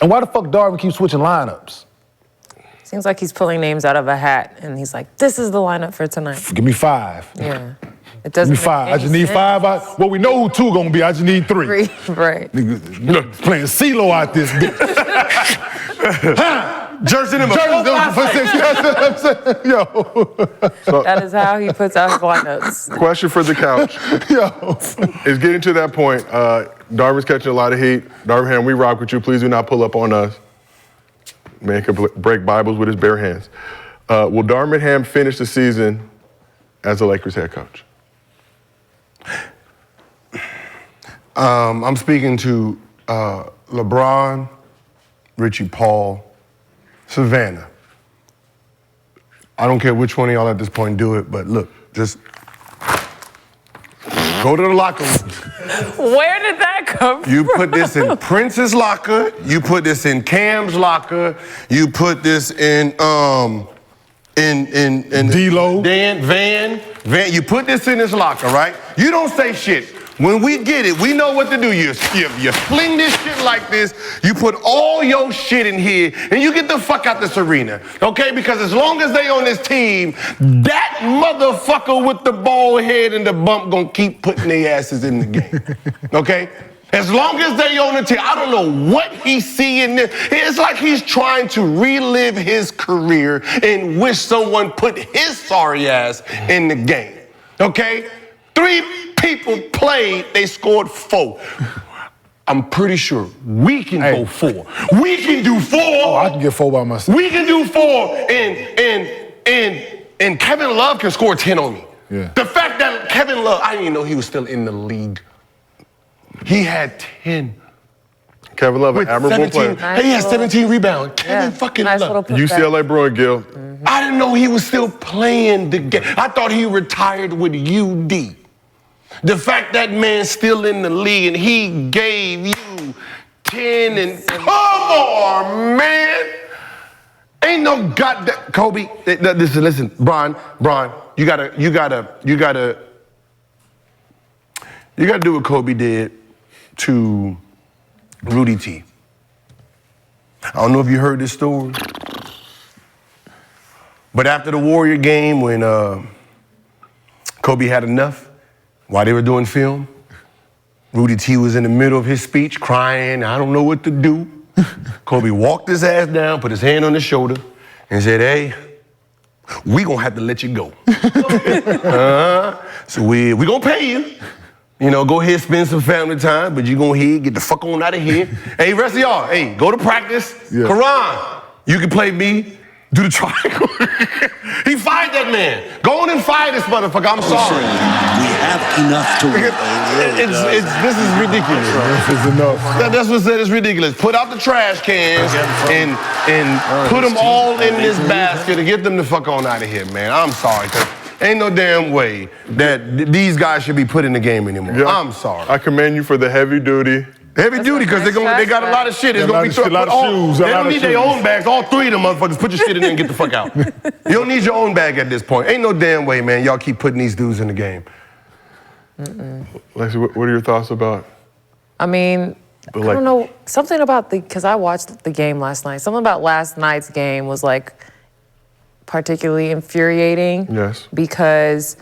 And why the fuck Darvin keeps switching lineups? Seems like he's pulling names out of a hat, and he's like, "This is the lineup for tonight." Give me 5. Yeah, it doesn't. Give me 5. I just need 5. Well, we know who 2 gonna be. I just need 3. Right. Nigga, playing CeeLo out this bitch. Jersey number 4. Yo. That is how he puts out his lineups. Question for the couch. Yo. Is getting to that point. Darvin's catching a lot of heat. Darvin Ham, we rock with you. Please do not pull up on us. Man can break Bibles with his bare hands. Will Darvin Ham finish the season as the Lakers head coach? I'm speaking to LeBron, Richie Paul, Savannah. I don't care which one of y'all at this point do it, but look, just go to the locker room. Where did that come from? You put this in Prince's locker. You put this in Cam's locker. You put this in D-Lo. Van. You put this in his locker, right? You don't say shit. When we get it, we know what to do. You fling this shit like this, you put all your shit in here, and you get the fuck out this arena, okay? Because as long as they on this team, that motherfucker with the bald head and the bump gonna keep putting their asses in the game, okay? As long as they on the team, I don't know what he's seeing there. It's like he's trying to relive his career and wish someone put his sorry ass in the game, okay? 3 people played, they scored 4. I'm pretty sure we can go 4. We can do 4. Oh, I can get 4 by myself. We can do 4, and Kevin Love can score 10 on me. Yeah. The fact that Kevin Love, I didn't even know he was still in the league. He had 10. Kevin Love, an admirable player. Nice He had little- 17 rebounds. Kevin fucking nice Love. little putback. UCLA Bruin, Gil. I didn't know he was still playing the game. I thought he retired with UD. The fact that man's still in the league and he gave you 10 and come on, man. Ain't no goddamn Kobe. Listen, Bron, you gotta do what Kobe did to Rudy T. I don't know if you heard this story, but after the Warrior game when Kobe had enough, while they were doing film, Rudy T was in the middle of his speech crying, I don't know what to do. Kobe walked his ass down, put his hand on his shoulder, and said, hey, we gonna have to let you go. So we gonna pay you. You know, go ahead, spend some family time, but you gonna get the fuck on out of here. Hey, rest of y'all, hey, go to practice. Yeah. Karan, you can play me, do the triangle. He fired that man. Go on and fire this motherfucker, I'm sorry. We have enough to win. This is ridiculous. This is enough. That's what said, it's ridiculous. Put out the trash cans and put them all in this basket and get them the fuck on out of here, man. I'm sorry, cause ain't no damn way that these guys should be put in the game anymore. Yeah. I'm sorry. I commend you for the heavy duty. Heavy duty, because they got a lot of shit. It's gonna be a lot of shoes. They don't need their own bags. All 3 of them motherfuckers, put your shit in there and get the fuck out. You don't need your own bag at this point. Ain't no damn way, man. Y'all keep putting these dudes in the game. Lexi, what are your thoughts about? I mean, I don't know, something about because I watched the game last night. Something about last night's game was like particularly infuriating. Yes. Because,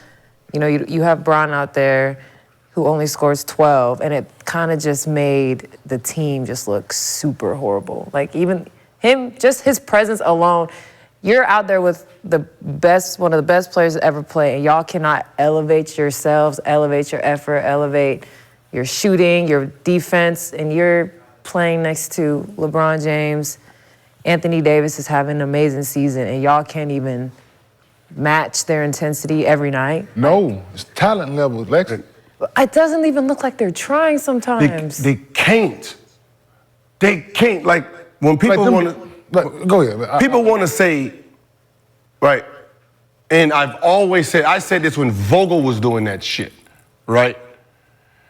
you know, you have Bron out there who only scores 12, and it kind of just made the team just look super horrible. Like even him, just his presence alone, you're out there with the best, one of the best players to ever play, and y'all cannot elevate yourselves, elevate your effort, elevate your shooting, your defense, and you're playing next to LeBron James. Anthony Davis is having an amazing season, and y'all can't even match their intensity every night. No, it's talent level, Lexi. It doesn't even look like they're trying sometimes. They can't. They can't. Like, when people want to... Go ahead. People want to say, right, and I've always said, I said this when Vogel was doing that shit, right?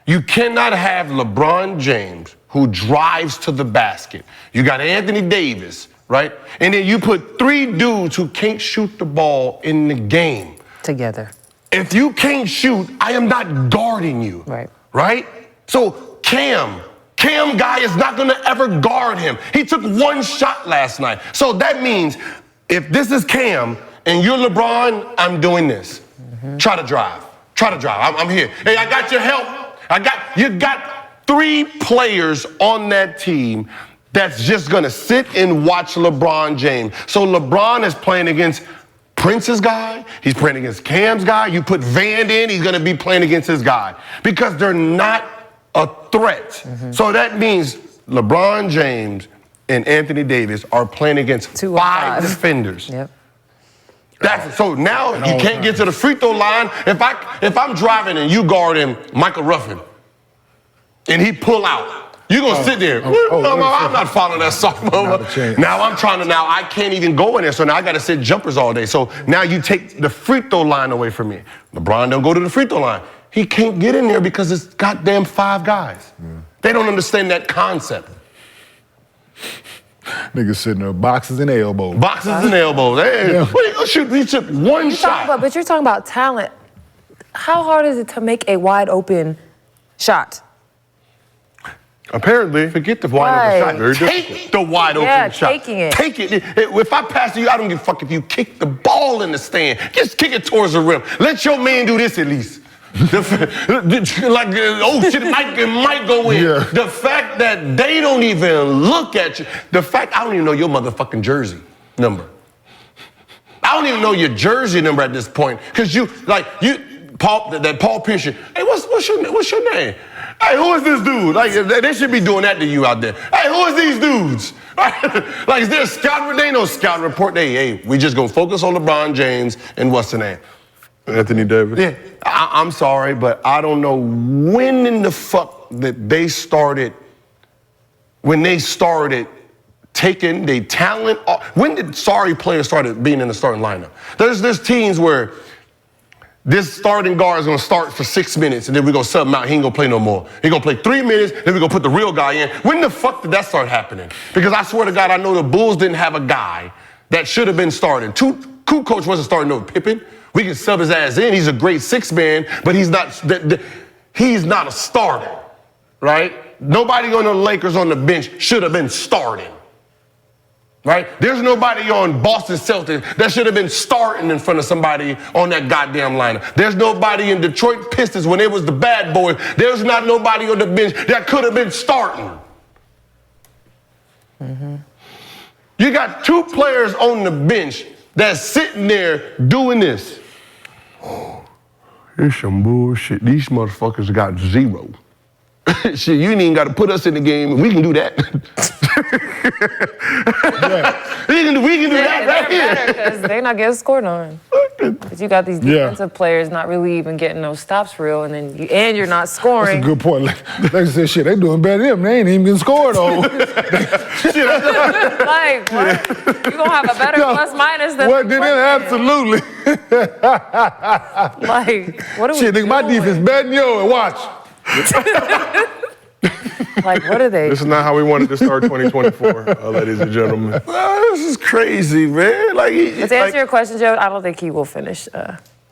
You cannot have LeBron James, who drives to the basket. You got Anthony Davis, right? And then you put 3 dudes who can't shoot the ball in the game. Together. If you can't shoot, I am not guarding you. Right. Right? So Cam, Cam guy is not going to ever guard him. He took one shot last night. So that means if this is Cam and you're LeBron, I'm doing this. Try to drive. Try to drive. I'm here. Hey, I got your help. You got 3 players on that team that's just going to sit and watch LeBron James. So LeBron is playing against Prince's guy. He's playing against Cam's guy. You put Van in, he's going to be playing against his guy because they're not a threat. So that means LeBron James and Anthony Davis are playing against 5 defenders. Yep. So now you can't get to the free throw line. If I'm driving and you guard him, Michael Ruffin, and he pull out, you're gonna sit there. I'm not following that song. Now I can't even go in there. So now I gotta sit jumpers all day. So now you take the free throw line away from me. LeBron don't go to the free throw line. He can't get in there because it's goddamn 5 guys. They don't understand that concept. Niggas sitting there, boxes and elbows. Boxes and elbows. Hey, what are you gonna shoot? He took one shot. But you're talking about talent. How hard is it to make a wide open shot? Apparently, forget the wide open shot. Take the wide open shot. Taking it. Take it. If I pass to you, I don't give a fuck if you kick the ball in the stand. Just kick it towards the rim. Let your man do this at least. Oh shit, it might go in. Yeah. The fact that they don't even look at you. The fact I don't even know your motherfucking jersey number. I don't even know your jersey number at this point. Cause Paul Pierce. Hey, what's your name? Hey, who is this dude? Like, they should be doing that to you out there. Hey, who is these dudes? Like, is there a scout? They ain't no scout report. Hey, we just gonna focus on LeBron James and what's the name? Anthony Davis. Yeah, I'm sorry, but I don't know when in the fuck that they started taking their talent off. When did sorry players started being in the starting lineup? There's teams where this starting guard is gonna start for 6 minutes and then we're gonna sub him out. He ain't gonna play no more. He gonna play 3 minutes, then we're gonna put the real guy in. When the fuck did that start happening? Because I swear to God, I know the Bulls didn't have a guy that should have been starting. Coach wasn't starting over Pippen. We can sub his ass in. He's a great 6-man, but he's not a starter, right? Nobody on the Lakers on the bench should have been starting, right? There's nobody on Boston Celtics that should have been starting in front of somebody on that goddamn lineup. There's nobody in Detroit Pistons when it was the bad boys. There's not nobody on the bench that could have been starting. You got 2 players on the bench that's sitting there doing this. Here's some bullshit. These motherfuckers got 0. Shit, you ain't even got to put us in the game. We can do that. We can do that right here. Because they're not getting scored on. But you got these defensive players not really even getting those stops for real, and then you're not scoring. That's a good point. Like I said, shit, they doing better than them. They ain't even getting scored on. Like, what? You gonna have a better plus minus than What did it? Absolutely. Like, what are we Shit, nigga, my defense better than yours. Watch. Like, what are they? This is not how we wanted to start 2024, ladies and gentlemen. This is crazy, man. But to answer your question, Joe, I don't think he will finish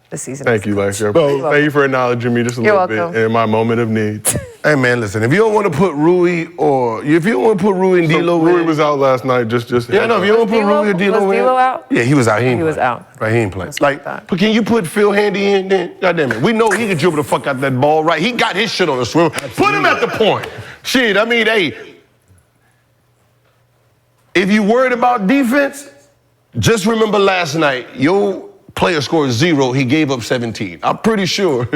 the season. Thank you, Lasher. welcome. Thank you for acknowledging me just a little bit in my moment of need. Hey, man, listen, if you don't want to put Rui and D'Lo Rui in. was out last night. Just Yeah, no, if you don't put Rui or D'Lo in. Was D'Lo out? Yeah, he was out. He was out. Right, he ain't playing. That's what I thought. But can you put Phil Handy in then? God damn it. We know he can dribble the fuck out that ball, right? He got his shit on the swim. Put him at the point. Shit, I mean, hey, if you worried about defense, just remember last night, your player scored 0, he gave up 17. I'm pretty sure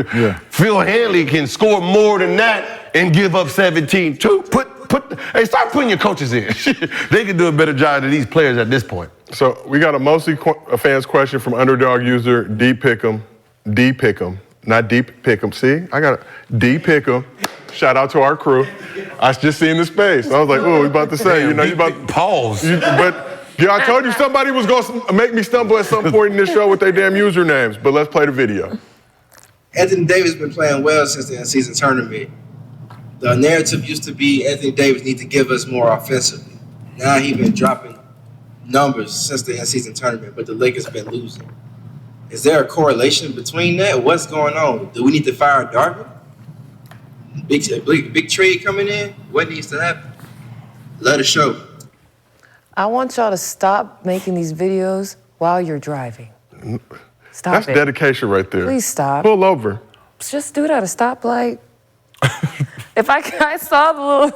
Phil Hanley can score more than that and give up 17 too. Hey, start putting your coaches in. They can do a better job than these players at this point. So we got a mostly fans question from underdog user D Pick'em, not Deep Pick'em. See, I got D Pick'em. Shout out to our crew. I just seen the space. I was like, oh, we about to say, you about to pause. Yeah, I told you somebody was going to make me stumble at some point in this show with their damn usernames, but let's play the video. Anthony Davis been playing well since the in-season tournament. The narrative used to be Anthony Davis need to give us more offensively. Now he's been dropping numbers since the in-season tournament, but the Lakers been losing. Is there a correlation between that? What's going on? Do we need to fire Darvin? big trade coming in. What needs to happen? Let us show. I want y'all to stop making these videos while you're driving. Stop That's it. dedication right there. Please stop. Pull over. Just do it at a stoplight. If I saw the little...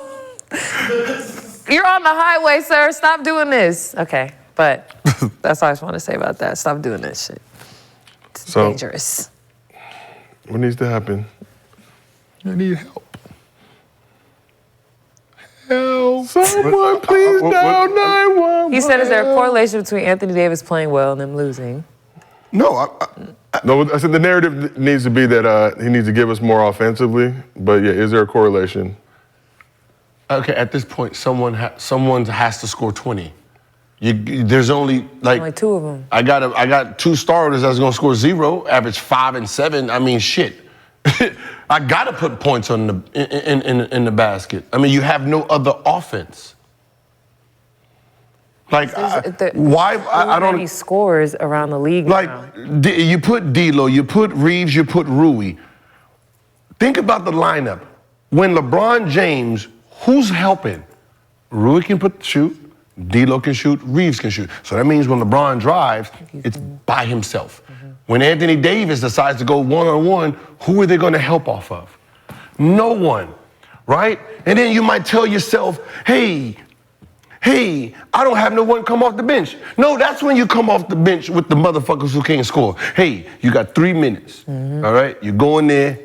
You're on the highway, sir. Stop doing this. Okay, but that's all I just want to say about that. Stop doing this shit. It's dangerous. What needs to happen? I need help. Help. Someone please dial 911. He said, is there a correlation between Anthony Davis playing well and them losing? No, No, I said the narrative needs to be that he needs to give us more offensively. But yeah, is there a correlation? okay, at this point, someone has to score 20. There's only like Only two of them. I got two starters that's gonna score 0, average 5 and 7. I mean, shit. I gotta put points on in the basket. I mean, you have no other offense. Like, why? I don't. Many scores around the league Like, now. you put D'Lo, you put Reeves, you put Rui. Think about the lineup. When LeBron James, who's helping? Rui can shoot, D'Lo can shoot, Reeves can shoot. So that means when LeBron drives, it's by himself. When Anthony Davis decides to go one-on-one, who are they going to help off of? No one, right? And then you might tell yourself, hey, I don't have no one come off the bench. No, that's when you come off the bench with the motherfuckers who can't score. Hey, you got 3 minutes, all right? You go in there,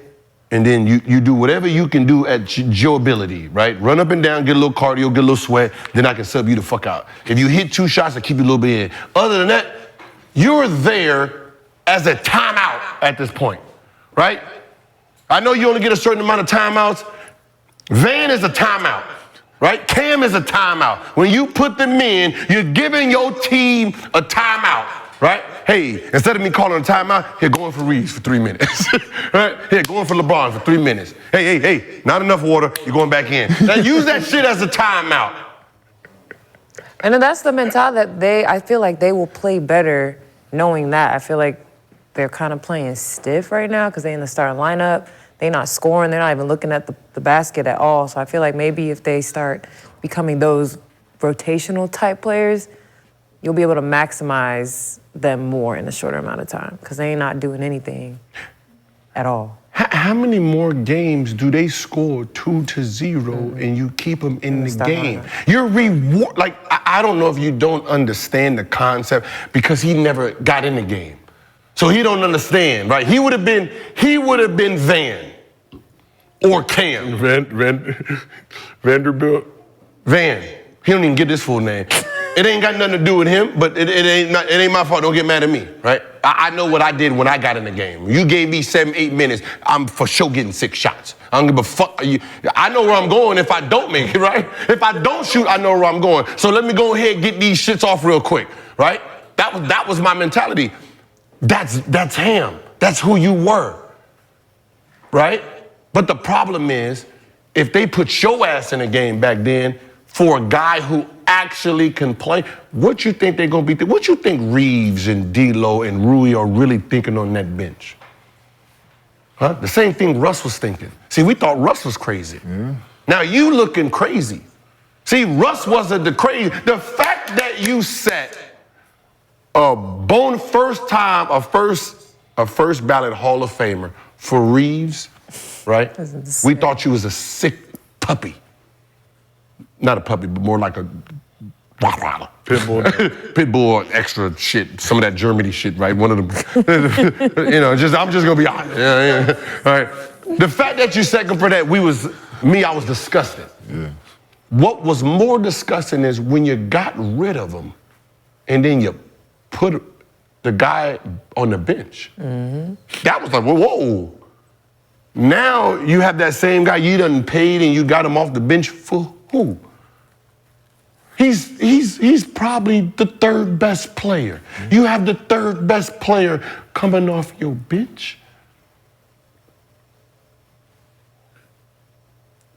and then you do whatever you can do at your ability, right? Run up and down, get a little cardio, get a little sweat, then I can sub you the fuck out. If you hit 2 shots, I keep you a little bit in. Other than that, you're there as a timeout at this point, right? I know you only get a certain amount of timeouts. Van is a timeout, right? Cam is a timeout. When you put them in, you're giving your team a timeout, right? Hey, instead of me calling a timeout, here, going for Reeves for 3 minutes, right? Here, going for LeBron for 3 minutes. Hey, not enough water, you're going back in. Now use that shit as a timeout. And then that's the mentality that I feel like they will play better knowing that. I feel like they're kind of playing stiff right now because they're in the starting lineup. They're not scoring. They're not even looking at the basket at all. So I feel like maybe if they start becoming those rotational type players, you'll be able to maximize them more in a shorter amount of time because they're not doing anything at all. How many more games do they score 2-0 and you keep them in the game? You're like, I don't know if you don't understand the concept because he never got in the game. So he don't understand, right? He would have been Van or Cam. Vanderbilt? Van. He don't even get this full name. It ain't got nothing to do with him, but it ain't my fault. Don't get mad at me, right? I know what I did when I got in the game. You gave me 7-8 minutes, I'm for sure getting 6 shots. I don't give a fuck. I know where I'm going if I don't make it, right? If I don't shoot, I know where I'm going. So let me go ahead and get these shits off real quick, right? That was my mentality. That's Ham. That's who you were, right? But the problem is, if they put your ass in a game back then for a guy who actually can play, what you think they're gonna be? What you think Reeves and D'Lo and Rui are really thinking on that bench? Huh? The same thing Russ was thinking. See, we thought Russ was crazy. Yeah. Now you looking crazy. See, Russ wasn't the crazy. The fact that you set a first ballot Hall of Famer for Reeves, right? We thought you was a sick puppy. Not a puppy, but more like a pit bull extra shit. Some of that Germany shit, right? One of them. I'm just gonna be honest. Yeah. All right. The fact that you second for that, I was disgusted. Yeah. What was more disgusting is when you got rid of him, and then you put the guy on the bench. Mm-hmm. That was like, whoa. Now you have that same guy you done paid and you got him off the bench for who? He's probably the 3rd best player. Mm-hmm. You have the 3rd best player coming off your bench.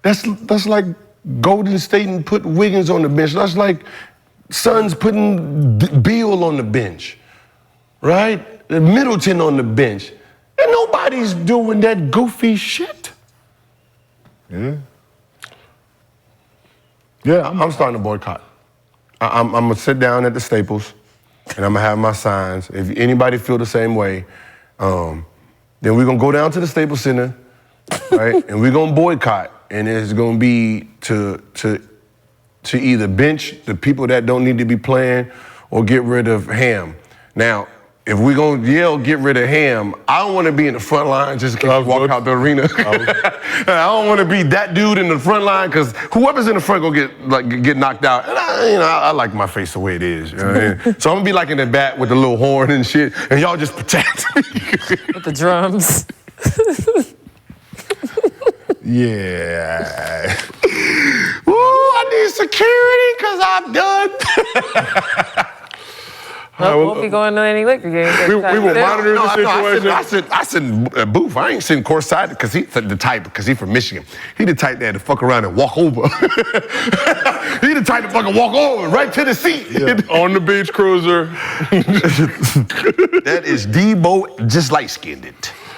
That's like Golden State and put Wiggins on the bench. That's like Suns putting Beal on the bench, right? Middleton on the bench. And nobody's doing that goofy shit. Yeah. Yeah, I'm starting to boycott. I'm gonna sit down at the Staples, and I'm gonna have my signs. If anybody feel the same way, then we're gonna go down to the Staples Center, right? And we're gonna boycott, and it's gonna be to either bench the people that don't need to be playing or get rid of Ham. Now, if we're gonna yell get rid of Ham, I don't wanna be in the front line just in case you walk out the arena. I don't wanna be that dude in the front line, because whoever's in the front gonna get knocked out. And I like my face the way it is. You know what I mean? So I'm gonna be like in the back with the little horn and shit, and y'all just protect me. With the drums. yeah. Ooh, I need security because I'm done. Well, won't be going to any liquor games. We will monitor the situation. I sit in booth. I ain't sitting courtside because he's the type, because he's from Michigan. He the type that to fuck around and walk over. He the type to fucking walk over right to the seat. Yeah. On the beach cruiser. That is Debo, just light-skinned it.